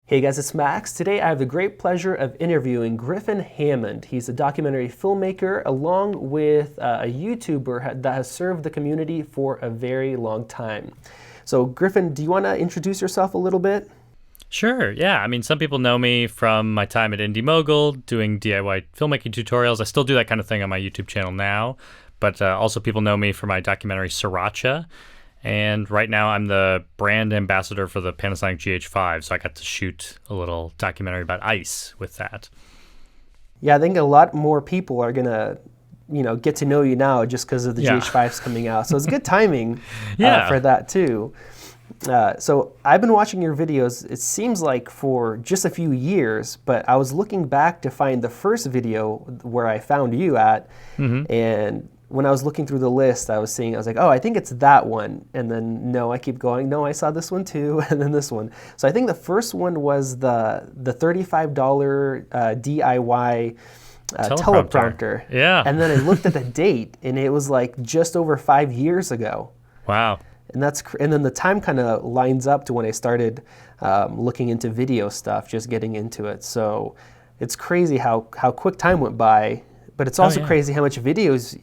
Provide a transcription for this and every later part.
Hey guys, it's Max. Today I have the great pleasure of interviewing Griffin Hammond. He's a documentary filmmaker along with a YouTuber that has served the community for a very long time. So Griffin, do you want to introduce yourself a little bit? Sure, yeah. I mean, some people know me from my time at Indie Mogul doing DIY filmmaking tutorials. I still do that kind of thing on my YouTube channel now, but also people know me for my documentary Sriracha. And right now I'm the brand ambassador for the Panasonic GH5, so I got to shoot a little documentary about ice with that. Yeah, I think a lot more people are gonna, get to know you now just because of the GH5s coming out. So it's good timing for that too. So I've been watching your videos, it seems like for just a few years, but I was looking back to find the first video where I found you at, and when I was looking through the list, I was like, oh, I think it's that one. And then, no, I keep going, no, I saw this one too, and then this one. So I think the first one was the $35 DIY teleprompter. Yeah. And then I looked at the date, and it was like just over 5 years ago. Wow. And then the time kind of lines up to when I started looking into video stuff, just getting into it. So it's crazy how quick time went by. But it's also crazy how much videos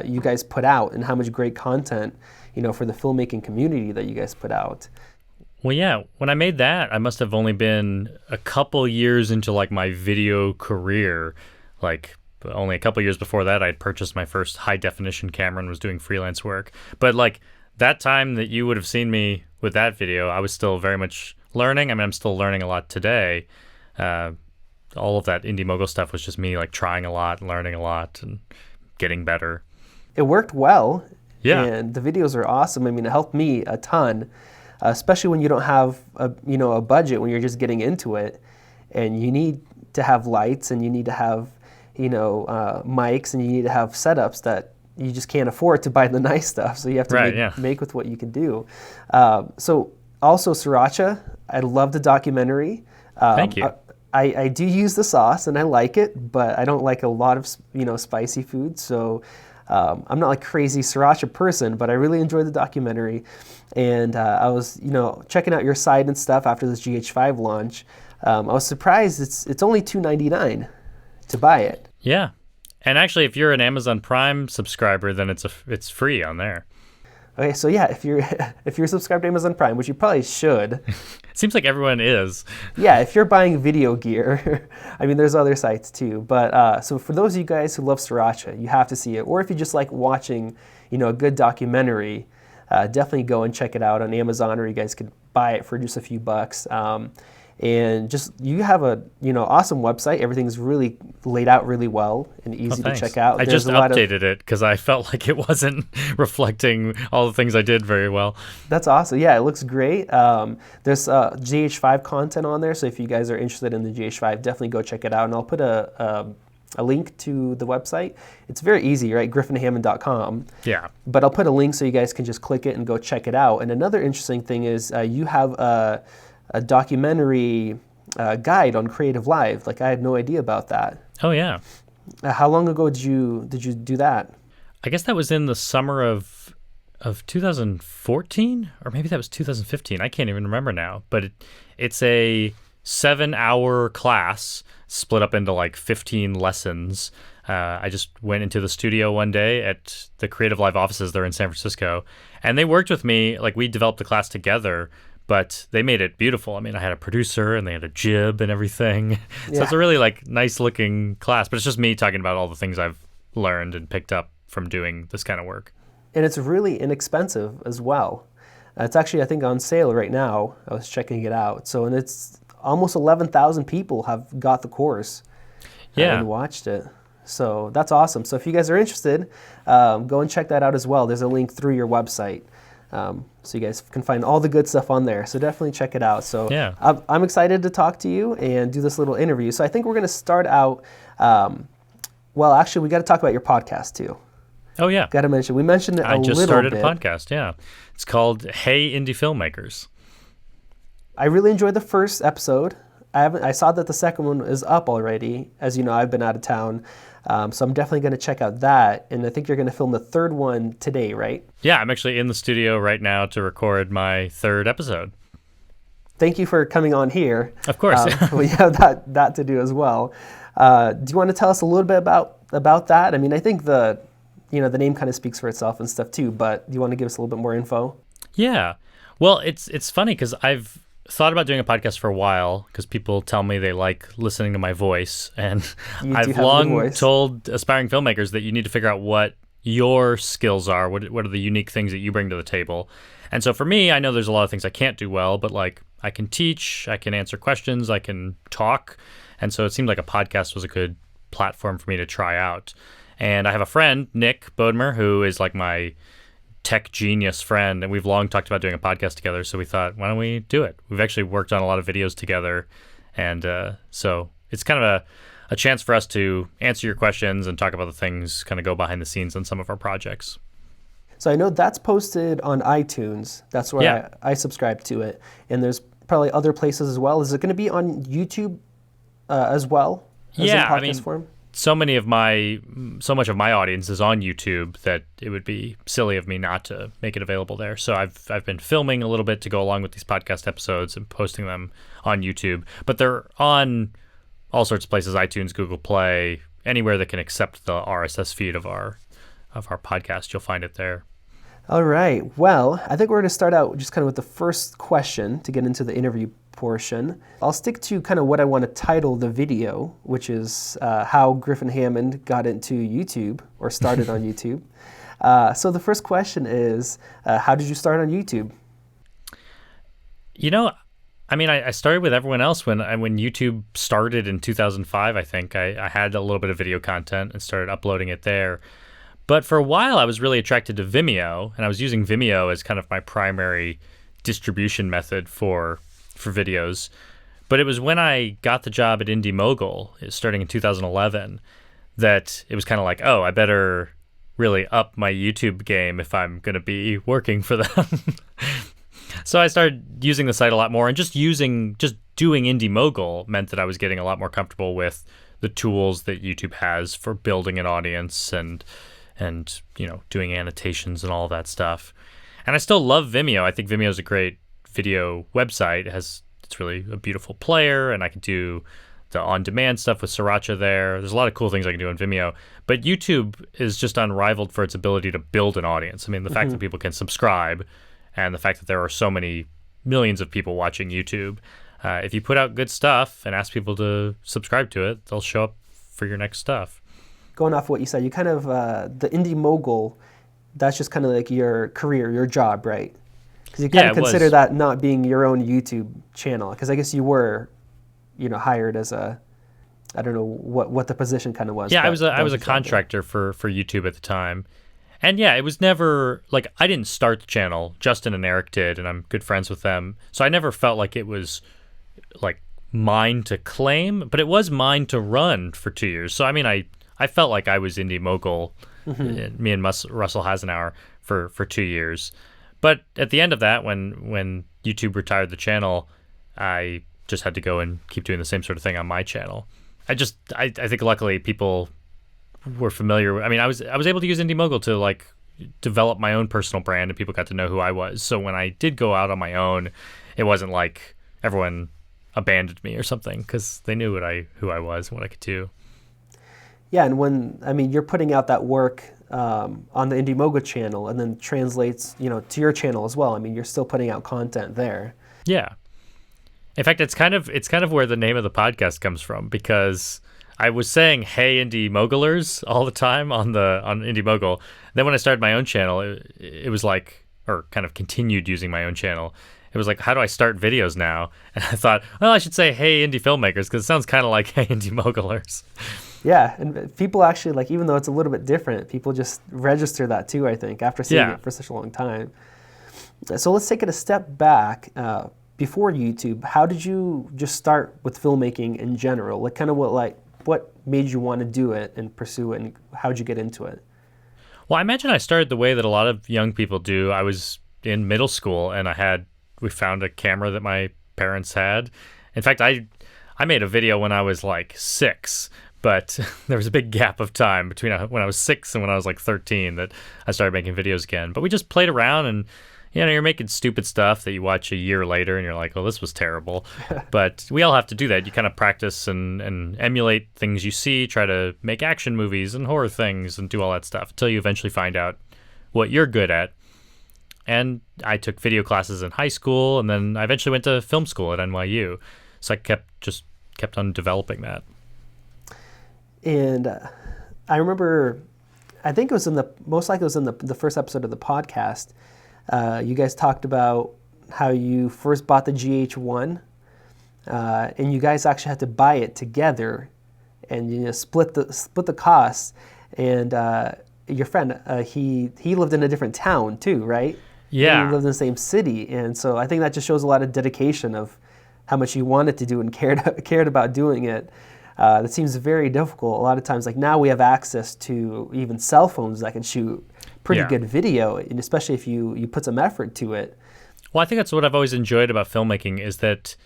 you guys put out and how much great content, for the filmmaking community that you guys put out. Well, yeah, when I made that, I must have only been a couple years into like my video career. Like only a couple years before that, I'd purchased my first high definition camera and was doing freelance work. But like that time that you would have seen me with that video, I was still very much learning. I mean, I'm still learning a lot today. All of that Indie Mogul stuff was just me like trying a lot, learning a lot, and getting better. It worked well. Yeah. And the videos are awesome. I mean, it helped me a ton, especially when you don't have a budget, when you're just getting into it, and you need to have lights, and you need to have, mics, and you need to have setups that you just can't afford to buy the nice stuff. So you have to make with what you can do. So also Sriracha, I love the documentary. Thank you. I do use the sauce and I like it, but I don't like a lot of spicy food. So I'm not like crazy Sriracha person, but I really enjoyed the documentary. And I was checking out your site and stuff after this GH5 launch. I was surprised it's only $2.99 to buy it. Yeah, and actually, if you're an Amazon Prime subscriber, then it's free on there. Okay, so yeah, if you're subscribed to Amazon Prime, which you probably should. It seems like everyone is. Yeah, if you're buying video gear, I mean, there's other sites too. But so for those of you guys who love Sriracha, you have to see it. Or if you just like watching, a good documentary, definitely go and check it out on Amazon, or you guys could buy it for just a few bucks. And just you have a awesome website. Everything's really laid out really well and easy to check out. I just updated it because I felt like it wasn't reflecting all the things I did very well. That's awesome. Yeah, it looks great. There's GH5 content on there, so if you guys are interested in the GH5, definitely go check it out. And I'll put a link to the website. It's very easy, right? GriffinHammond.com. Yeah. But I'll put a link so you guys can just click it and go check it out. And another interesting thing is you have a documentary guide on Creative Live. Like I had no idea about that. Oh yeah. How long ago did you do that? I guess that was in the summer of 2014, or maybe that was 2015. I can't even remember now. But it's a 7-hour class split up into like 15 lessons. I just went into the studio one day at the Creative Live offices. They're in San Francisco, and they worked with me. Like we developed the class together. But they made it beautiful. I mean, I had a producer and they had a jib and everything. So it's a really like nice looking class, but it's just me talking about all the things I've learned and picked up from doing this kind of work. And it's really inexpensive as well. It's actually, I think, on sale right now. I was checking it out. So, and it's almost 11,000 people have got the course and watched it. So that's awesome. So if you guys are interested, go and check that out as well. There's a link through your website. So you guys can find all the good stuff on there. So definitely check it out. So I'm excited to talk to you and do this little interview. So I think we're going to start out, well, actually, we got to talk about your podcast too. Oh, yeah. Got to mention. We mentioned it a little bit. I just started a podcast, yeah. It's called Hey Indie Filmmakers. I really enjoyed the first episode. I saw that the second one is up already. As you know, I've been out of town. So I'm definitely going to check out that. And I think you're going to film the third one today, right? Yeah, I'm actually in the studio right now to record my third episode. thank you for coming on here. Of course. We have that to do as well. Do you want to tell us a little bit about that? I mean, I think the name kind of speaks for itself and stuff too, but do you want to give us a little bit more info? Yeah. Well, it's funny because I've thought about doing a podcast for a while because people tell me they like listening to my voice, and I've long told aspiring filmmakers that you need to figure out what your skills are, what are the unique things that you bring to the table. And so for me, I know there's a lot of things I can't do well, but like I can teach, I can answer questions, I can talk. And so it seemed like a podcast was a good platform for me to try out. And I have a friend, Nick Bodmer, who is like my tech genius friend, and we've long talked about doing a podcast together. So we thought, why don't we do it? We've actually worked on a lot of videos together. And so it's kind of a chance for us to answer your questions and talk about the things, kind of go behind the scenes on some of our projects. So I know that's posted on iTunes. That's where I subscribe to it. And there's probably other places as well. Is it going to be on YouTube as well? As in podcast form? So much of my audience is on YouTube that it would be silly of me not to make it available there. So I've been filming a little bit to go along with these podcast episodes and posting them on YouTube. But they're on all sorts of places: iTunes, Google Play, anywhere that can accept the RSS feed of our podcast. You'll find it there. All right. Well, I think we're going to start out just kind of with the first question to get into the interview portion. I'll stick to kind of what I want to title the video, which is how Griffin Hammond got into YouTube or started on YouTube. So the first question is, how did you start on YouTube? I started with everyone else when YouTube started in 2005. I think I had a little bit of video content and started uploading it there. But for a while, I was really attracted to Vimeo, and I was using Vimeo as kind of my primary distribution method for videos. But it was when I got the job at Indie Mogul, starting in 2011, that it was kind of like, oh, I better really up my YouTube game if I'm going to be working for them. So I started using the site a lot more, and just doing Indie Mogul meant that I was getting a lot more comfortable with the tools that YouTube has for building an audience and doing annotations and all of that stuff. And I still love Vimeo. I think Vimeo is a great video website. It's really a beautiful player, and I can do the on-demand stuff with Sriracha there. There's a lot of cool things I can do on Vimeo. But YouTube is just unrivaled for its ability to build an audience. I mean, the fact that people can subscribe, and the fact that there are so many millions of people watching YouTube. If you put out good stuff and ask people to subscribe to it, they'll show up for your next stuff. Going off what you said, you kind of, the Indie Mogul, that's just kind of like your career, your job, right? Because you kind of consider that not being your own YouTube channel, because I guess you were, hired as I don't know what the position kind of was. Yeah, I was a contractor for YouTube at the time. And yeah, it was never, like, I didn't start the channel. Justin and Eric did, and I'm good friends with them. So I never felt like it was, like, mine to claim, but it was mine to run for 2 years. So, I mean, I felt like I was Indie Mogul, me and Russell Hasenauer, for 2 years. But at the end of that, when YouTube retired the channel, I just had to go and keep doing the same sort of thing on my channel. I think luckily people were familiar. I mean, I was able to use Indie Mogul to like develop my own personal brand, and people got to know who I was. So when I did go out on my own, it wasn't like everyone abandoned me or something, because they knew who I was and what I could do. Yeah, and you're putting out that work on the Indie Mogul channel, and then translates, to your channel as well. I mean, you're still putting out content there. Yeah. In fact, it's kind of where the name of the podcast comes from, because I was saying "Hey Indie Mogulers" all the time on Indie Mogul. Then when I started my own channel, it was like, or kind of continued using my own channel, it was like, how do I start videos now? And I thought, well, I should say "Hey Indie Filmmakers," because it sounds kind of like "Hey Indie Mogulers." Yeah, and people actually, like, even though it's a little bit different, people just register that too, I think, after seeing it for such a long time. So let's take it a step back. Before YouTube, how did you just start with filmmaking in general? Like, kind of what made you want to do it and pursue it, and how'd you get into it? Well, I imagine I started the way that a lot of young people do. I was in middle school, and we found a camera that my parents had. In fact, I made a video when I was like 6, but there was a big gap of time between when I was 6 and when I was like 13 that I started making videos again. But we just played around and you're making stupid stuff that you watch a year later and you're like, oh, this was terrible. But we all have to do that. You kind of practice and emulate things you see, try to make action movies and horror things and do all that stuff until you eventually find out what you're good at. And I took video classes in high school, and then I eventually went to film school at NYU. So I kept on developing that. And I remember, I think it was most likely it was in the first episode of the podcast. You guys talked about how you first bought the GH1, and you guys actually had to buy it together, and split the costs. And your friend, he lived in a different town too, right? Yeah. And he lived in the same city, and so I think that just shows a lot of dedication of how much you wanted to do and cared about doing it. That seems very difficult. A lot of times, like now we have access to even cell phones that can shoot pretty good video, and especially if you put some effort to it. Well, I think that's what I've always enjoyed about filmmaking is that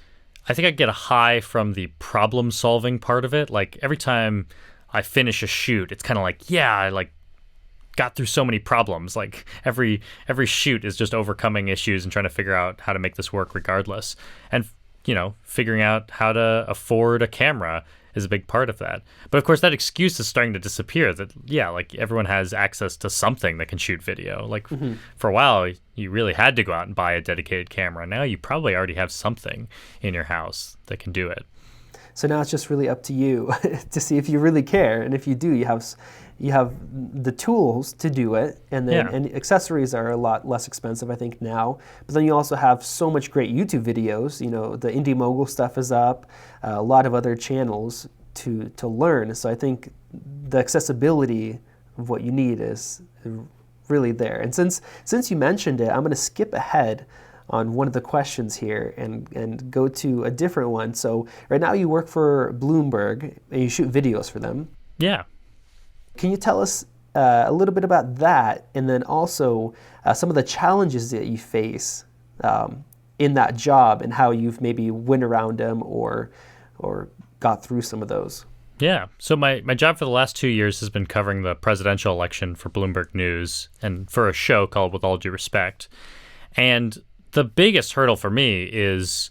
I think I get a high from the problem-solving part of it. Like every time I finish a shoot, it's kind of like, I got through so many problems. Like every shoot is just overcoming issues and trying to figure out how to make this work regardless. And figuring out how to afford a camera is a big part of that. But of course, that excuse is starting to disappear. That like everyone has access to something that can shoot video. Like for a while, you really had to go out and buy a dedicated camera. Now you probably already have something in your house that can do it. So now it's just really up to you to see if you really care, and if you do, you have the tools to do it, and then and accessories are a lot less expensive, I think, now. But then you also have so much great YouTube videos. The Indie Mogul stuff is up, a lot of other channels to learn. So I think the accessibility of what you need is really there. And since you mentioned it, I'm going to skip ahead on one of the questions here and go to a different one. So right now you work for Bloomberg and you shoot videos for them. Yeah. Can you tell us a little bit about that, and then also some of the challenges that you face in that job and how you've maybe went around them or got through some of those? Yeah. So my job for the last 2 years has been covering the presidential election for Bloomberg News and for a show called With All Due Respect. And the biggest hurdle for me is,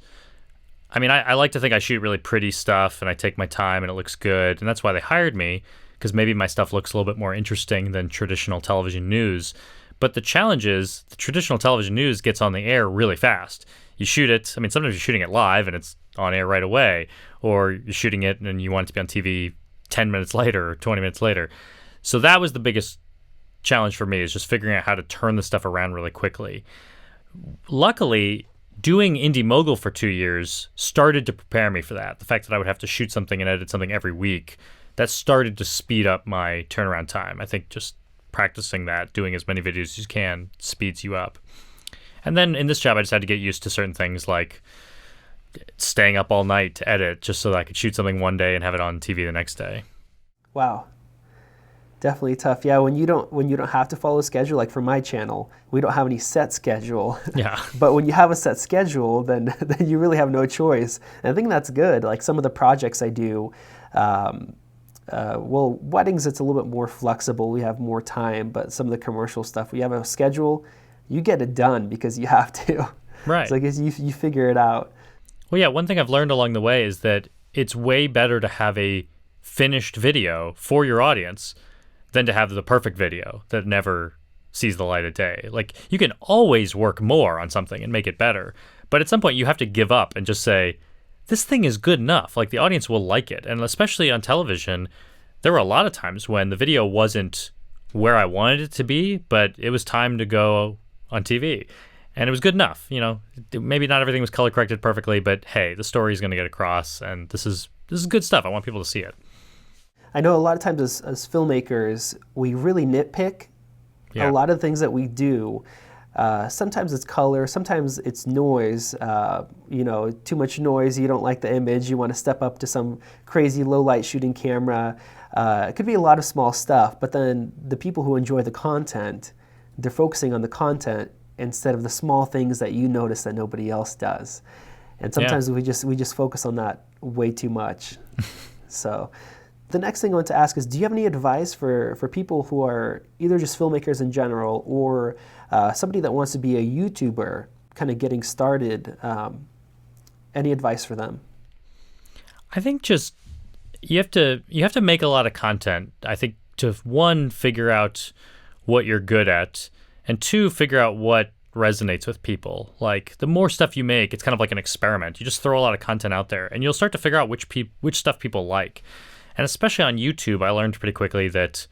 I like to think I shoot really pretty stuff and I take my time and it looks good. And that's why they hired me, because maybe my stuff looks a little bit more interesting than traditional television news. But the challenge is the traditional television news gets on the air really fast. You shoot it. Sometimes you're shooting it live and it's on air right away, or you're shooting it and you want it to be on TV 10 minutes later or 20 minutes later. So that was the biggest challenge for me, is just figuring out how to turn the stuff around really quickly. Luckily, doing Indie Mogul for 2 years started to prepare me for that. The fact that I would have to shoot something and edit something every week, that started to speed up my turnaround time. I think just practicing that, doing as many videos as you can, speeds you up. And then in this job, I just had to get used to certain things like staying up all night to edit just so that I could shoot something one day and have it on TV the next day. Wow. Definitely tough. Yeah, when you don't have to follow a schedule, like for my channel, we don't have any set schedule. Yeah. But when you have a set schedule, then you really have no choice. And I think that's good. Like some of the projects I do, weddings, it's a little bit more flexible. We have more time, but some of the commercial stuff, we have a schedule, you get it done because you have to. Right. So I guess you figure it out. Well, yeah, one thing I've learned along the way is that it's way better to have a finished video for your audience than to have the perfect video that never sees the light of day. Like, you can always work more on something and make it better, but at some point you have to give up and just say, this thing is good enough. Like, the audience will like it. And especially on television, there were a lot of times when the video wasn't where I wanted it to be, but it was time to go on TV. And it was good enough. Maybe not everything was color corrected perfectly, but hey, the story is going to get across, and this is good stuff. I want people to see it. I know a lot of times as filmmakers, we really nitpick a lot of things that we do. Sometimes it's color, sometimes it's noise. Too much noise, you don't like the image, you want to step up to some crazy low light shooting camera. It could be a lot of small stuff, but then the people who enjoy the content, they're focusing on the content instead of the small things that you notice that nobody else does. And sometimes we just focus on that way too much. So the next thing I want to ask is, do you have any advice for people who are either just filmmakers in general or somebody that wants to be a YouTuber kind of getting started? Any advice for them? I think just you have to make a lot of content. I think to, one, figure out what you're good at, and two, figure out what resonates with people. Like, the more stuff you make, it's kind of like an experiment. You just throw a lot of content out there and you'll start to figure out which stuff people like. And especially on YouTube, I learned pretty quickly that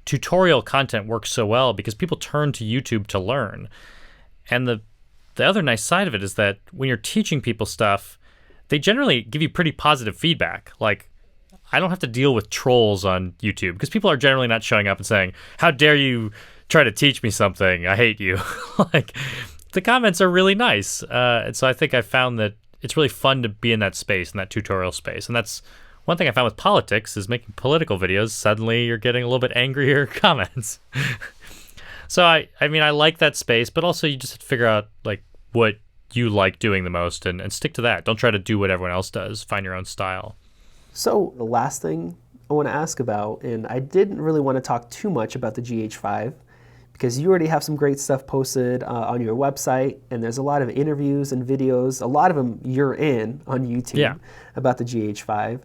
tutorial content works so well because people turn to YouTube to learn. And the other nice side of it is that when you're teaching people stuff, they generally give you pretty positive feedback. Like, I don't have to deal with trolls on YouTube because people are generally not showing up and saying, "How dare you try to teach me something? I hate you." Like, the comments are really nice. And so I think I found that it's really fun to be in that space, in that tutorial space. And that's one thing I found with politics, is making political videos. Suddenly you're getting a little bit angrier comments. So I mean, I like that space, but also you just have to figure out like what you like doing the most and stick to that. Don't try to do what everyone else does. Find your own style. So the last thing I want to ask about, and I didn't really want to talk too much about the GH5 because you already have some great stuff posted on your website, and there's a lot of interviews and videos, a lot of them you're in on YouTube about the GH5.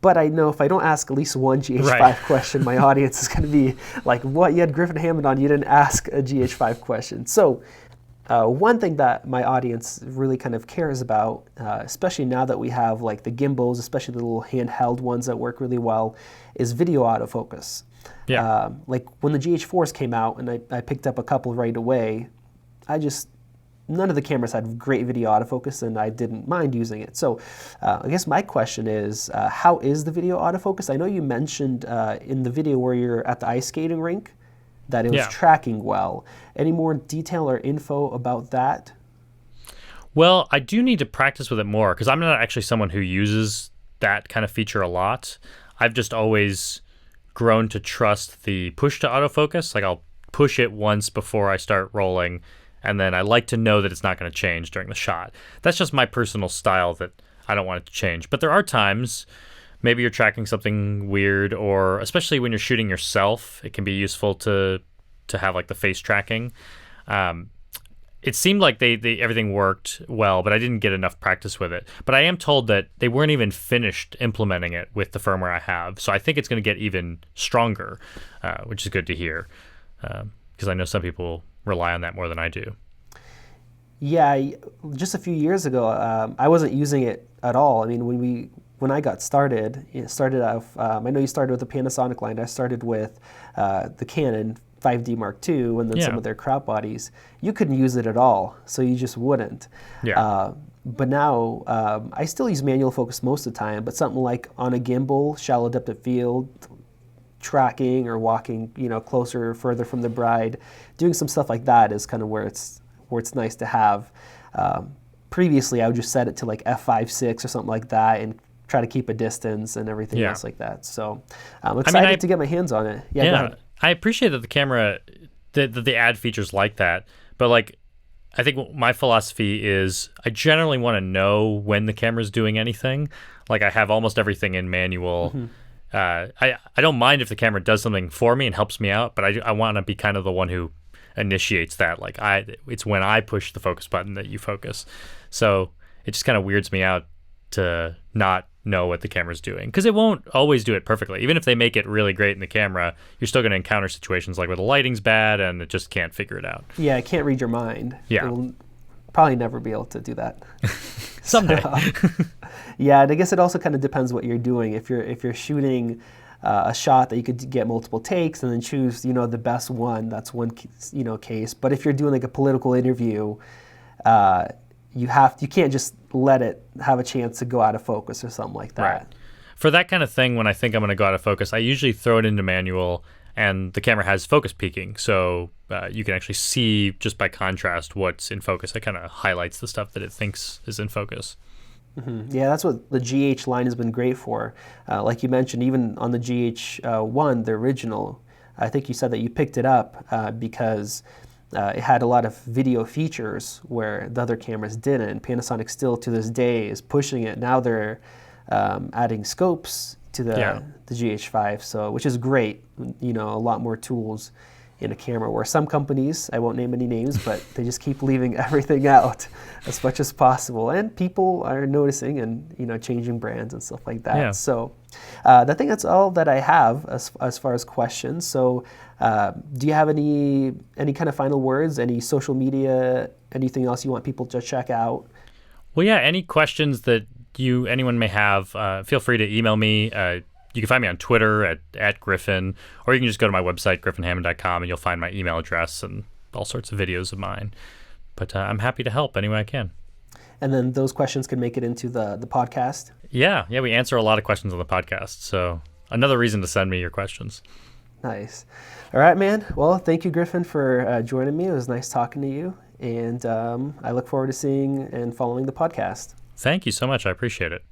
But I know if I don't ask at least one GH5 question, my audience is going to be like, "What? You had Griffin Hammond on, you didn't ask a GH5 question." So one thing that my audience really kind of cares about, especially now that we have like the gimbals, especially the little handheld ones that work really well, is video autofocus. Yeah. Like when the GH4s came out and I picked up a couple right away, none of the cameras had great video autofocus and I didn't mind using it. So I guess my question is, how is the video autofocus? I know you mentioned in the video where you're at the ice skating rink that it was tracking well. Any more detail or info about that? Well, I do need to practice with it more because I'm not actually someone who uses that kind of feature a lot. I've just always grown to trust the push to autofocus. Like, I'll push it once before I start rolling, and then I like to know that it's not going to change during the shot. That's just my personal style that I don't want it to change. But there are times, maybe you're tracking something weird, or especially when you're shooting yourself, it can be useful to have like the face tracking. It seemed like everything worked well, but I didn't get enough practice with it. But I am told that they weren't even finished implementing it with the firmware I have. So I think it's going to get even stronger, which is good to hear, because I know some people rely on that more than I do. Yeah, just a few years ago, I wasn't using it at all. I mean, when I got started, it started off, I know you started with the Panasonic line. I started with the Canon 5D Mark II and then some of their crop bodies. You couldn't use it at all, so you just wouldn't. But now, I still use manual focus most of the time, but something like on a gimbal, shallow depth of field, tracking or walking, closer or further from the bride, doing some stuff like that is kind of where it's nice to have. Previously, I would just set it to like f5.6 or something like that and try to keep a distance and everything else like that. So I'm excited to get my hands on it. Go ahead. I appreciate that the camera, that the add features like that, but like, I think my philosophy is I generally want to know when the camera's doing anything. Like, I have almost everything in manual. I don't mind if the camera does something for me and helps me out, but I want to be kind of the one who initiates that. Like, it's when I push the focus button that you focus. So it just kind of weirds me out to not know what the camera's doing, because it won't always do it perfectly. Even if they make it really great in the camera, you're still going to encounter situations like where the lighting's bad and it just can't figure it out. Yeah, it can't read your mind. Yeah. It will probably never be able to do that. Someday. Yeah, and I guess it also kind of depends what you're doing. If you're shooting a shot that you could get multiple takes and then choose, the best one, that's one, case. But if you're doing like a political interview, you can't just let it have a chance to go out of focus or something like that. Right. For that kind of thing, when I think I'm going to go out of focus, I usually throw it into manual, and the camera has focus peaking, so you can actually see just by contrast what's in focus. It kind of highlights the stuff that it thinks is in focus. Yeah, that's what the GH line has been great for. Like you mentioned, even on the GH1, the original, I think you said that you picked it up because it had a lot of video features where the other cameras didn't. Panasonic still to this day is pushing it. Now they're adding scopes to the GH5, so which is great. A lot more tools in a camera, where some companies, I won't name any names, but they just keep leaving everything out as much as possible, and people are noticing and changing brands and stuff like that. Yeah. So I think that's all that I have as far as questions. So do you have any kind of final words, any social media, anything else you want people to check out? Well, yeah, any questions that anyone may have, feel free to email me. You can find me on Twitter at Griffin, or you can just go to my website, griffinhammond.com, and you'll find my email address and all sorts of videos of mine. But I'm happy to help any way I can. And then those questions can make it into the podcast? Yeah, we answer a lot of questions on the podcast. So another reason to send me your questions. Nice. All right, man. Well, thank you, Griffin, for joining me. It was nice talking to you. And I look forward to seeing and following the podcast. Thank you so much. I appreciate it.